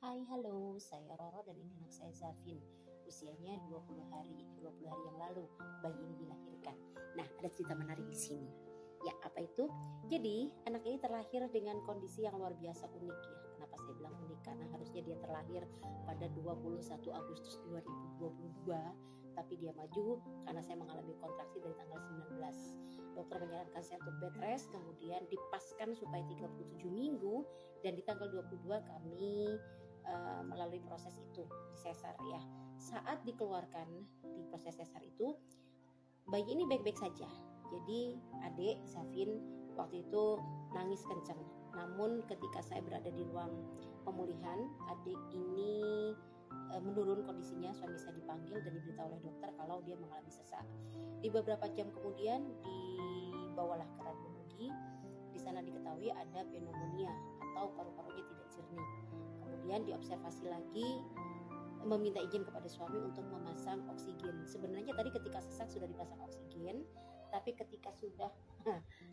Hai, halo, saya Roro dan ini anak saya Zafin. Usianya 20 hari, 20 hari yang lalu bayi ini dilahirkan. Nah, ada cerita menarik di sini. Ya, apa itu? Jadi, anak ini terlahir dengan kondisi yang luar biasa unik ya. Kenapa saya bilang unik? Karena harusnya dia terlahir pada 21 Agustus 2022, tapi dia maju karena saya mengalami kontraksi dari tanggal 19. Dokter menyarankan saya untuk bed rest, kemudian dipaskan supaya 37 minggu, dan di tanggal 22 kami melalui proses itu di sesar ya. Saat dikeluarkan di proses sesar itu, bayi ini baik-baik saja. Jadi adik Safin waktu itu nangis kencang. Namun ketika saya berada di ruang pemulihan, adik ini menurun kondisinya. Suami saya dipanggil dan diberitahu oleh dokter kalau dia mengalami sesak. Di beberapa jam kemudian dibawalah ke radiologi. Di sana diketahui ada pneumonia atau paru-parunya tidak jernih. Kemudian diobservasi lagi, meminta izin kepada suami untuk memasang oksigen. Sebenarnya tadi ketika sesak sudah dipasang oksigen, tapi ketika sudah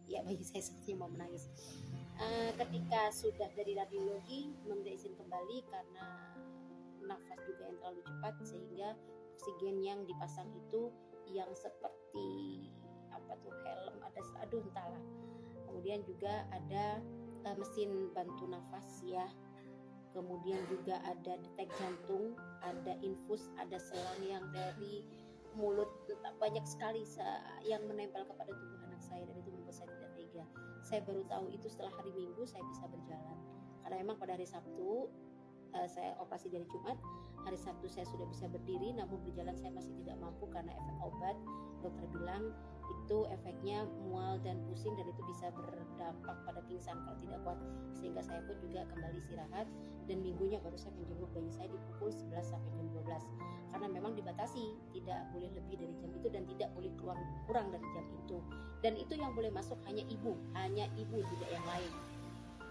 ya bayi saya sepertinya mau menangis. Ketika sudah dari radiologi meminta izin kembali karena nafas juga yang terlalu cepat, sehingga oksigen yang dipasang itu yang seperti apa tuh helm, ada aduh entahlah. Kemudian juga ada mesin bantu nafas ya. Kemudian juga ada detek jantung, ada infus, ada selang yang dari mulut, banyak sekali yang menempel kepada tubuh anak saya, dan itu membuat saya tidak tega. Saya baru tahu itu setelah hari Minggu saya bisa berjalan, karena memang pada hari Sabtu saya operasi dari Jumat, hari Sabtu saya sudah bisa berdiri, namun berjalan saya masih tidak mampu karena efek obat. Dokter bilang itu efeknya mual dan pusing, dan itu bisa berdampak pada pingsan kalau tidak kuat, sehingga saya pun juga kembali istirahat, dan minggunya baru saya menjenguk bayi saya di pukul 11 sampai jam 12, karena memang dibatasi tidak boleh lebih dari jam itu dan tidak boleh keluar kurang dari jam itu, dan itu yang boleh masuk hanya ibu tidak yang lain.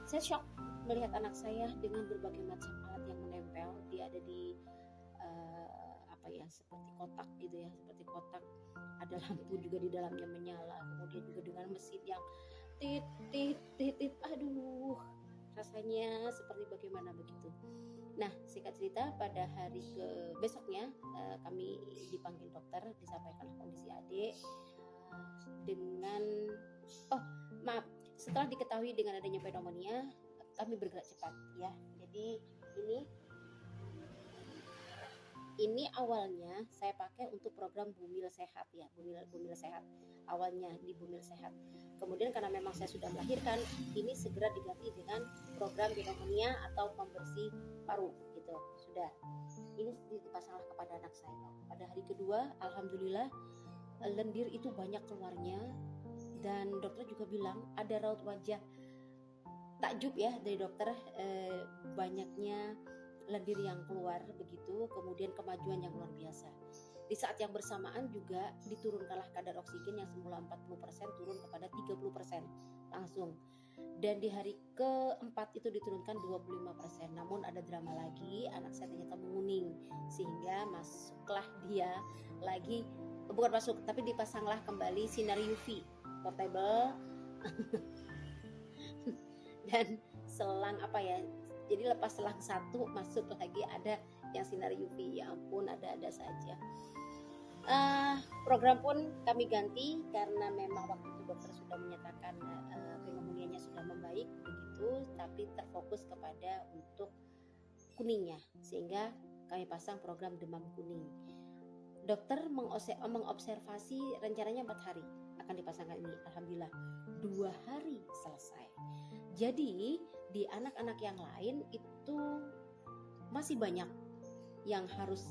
Saya shock melihat anak saya dengan berbagai macam alat yang menempel. Dia ada di seperti kotak gitu ya, seperti kotak, ada lampu juga di dalamnya menyala, kemudian juga dengan mesin yang tit tit tit tit, aduh rasanya seperti bagaimana begitu. Nah, singkat cerita, pada hari besoknya kami dipanggil dokter, disampaikan kondisi adik dengan setelah diketahui dengan adanya pneumonia, kami bergerak cepat ya. Jadi ini awalnya saya pakai untuk program Bumil Sehat ya, Bumil Sehat. Awalnya di Bumil Sehat. Kemudian karena memang saya sudah melahirkan, ini segera diganti dengan program pneumonia atau pembersih paru gitu. Sudah. Ini dipasanglah kepada anak saya. Pada hari kedua, alhamdulillah lendir itu banyak keluarnya, dan dokter juga bilang ada raut wajah takjub ya dari dokter, banyaknya lendir yang keluar begitu, kemudian kemajuan yang luar biasa. Di saat yang bersamaan juga diturunkanlah kadar oksigen yang semula 40% turun kepada 30% langsung. Dan di hari keempat itu diturunkan 25%. Namun ada drama lagi, anak saya ternyata menguning, sehingga masuklah dia lagi, bukan masuk, tapi dipasanglah kembali sinar UV portable dan selang jadi lepas selang satu masuk lagi ada yang sinar UV. Ya ampun, ada saja. Program pun kami ganti karena memang waktu itu dokter sudah menyatakan pneumonia-nya sudah membaik begitu, tapi terfokus kepada untuk kuningnya, sehingga kami pasang program demam kuning. Dokter mengobservasi rencananya 4 hari akan dipasangkan ini. Alhamdulillah 2 hari selesai. Jadi di anak-anak yang lain itu masih banyak yang harus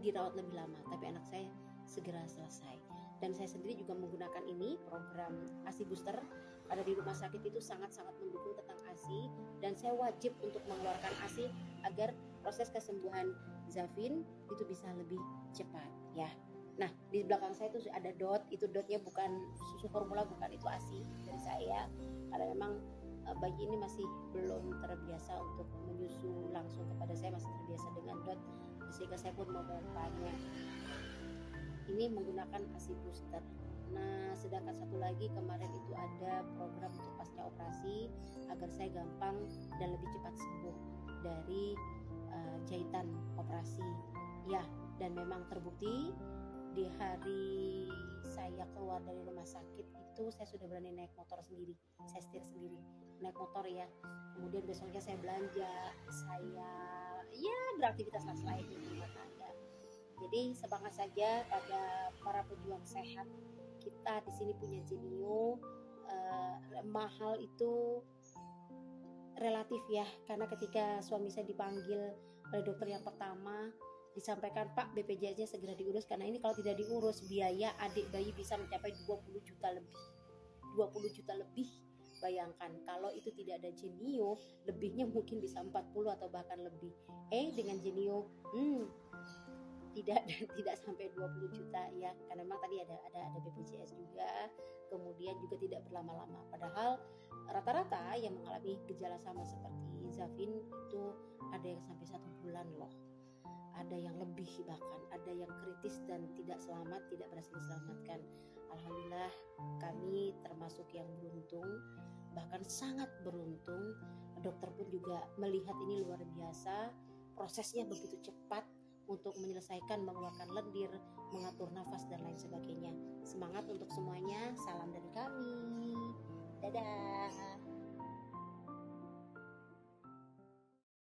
dirawat lebih lama, tapi anak saya segera selesai. Dan saya sendiri juga menggunakan ini program ASI booster. Ada di rumah sakit itu sangat-sangat mendukung tentang ASI, dan saya wajib untuk mengeluarkan ASI agar proses kesembuhan Zafin itu bisa lebih cepat ya. Nah, di belakang saya itu ada dot, itu dotnya bukan susu formula, bukan, itu ASI dari saya, karena memang bayi ini masih belum terbiasa untuk menyusu langsung kepada saya, masih terbiasa dengan dot, sehingga saya pun memompanya. Ini menggunakan ASI booster. Nah, sedangkan satu lagi kemarin itu ada program untuk pasca operasi agar saya gampang dan lebih cepat sembuh dari jahitan operasi ya. Dan memang terbukti di hari saya keluar dari rumah sakit itu saya sudah berani naik motor sendiri, saya setir sendiri naik motor ya. Kemudian besoknya saya belanja, saya ya beraktivitas lain di rumah tangga. Jadi semangat saja pada para pejuang sehat. Kita di sini punya Genio. Mahal itu relatif ya, karena ketika suami saya dipanggil oleh dokter yang pertama, disampaikan, Pak, BPJS-nya segera diurus karena ini kalau tidak diurus biaya adik bayi bisa mencapai 20 juta lebih. 20 juta lebih. Bayangkan kalau itu tidak ada Genio, lebihnya mungkin bisa 40 atau bahkan lebih. Dengan Genio tidak sampai 20 juta ya, karena memang tadi ada BPJS juga, kemudian juga tidak berlama-lama. Padahal rata-rata yang mengalami gejala sama seperti Zafin itu ada yang sampai 1 bulan loh, ada yang lebih, bahkan ada yang kritis dan tidak selamat, tidak berhasil diselamatkan. Alhamdulillah kami termasuk yang beruntung, bahkan sangat beruntung. Dokter pun juga melihat ini luar biasa, prosesnya begitu cepat untuk menyelesaikan, mengeluarkan lendir, mengatur nafas dan lain sebagainya. Semangat untuk semuanya, salam dari kami. Dadah.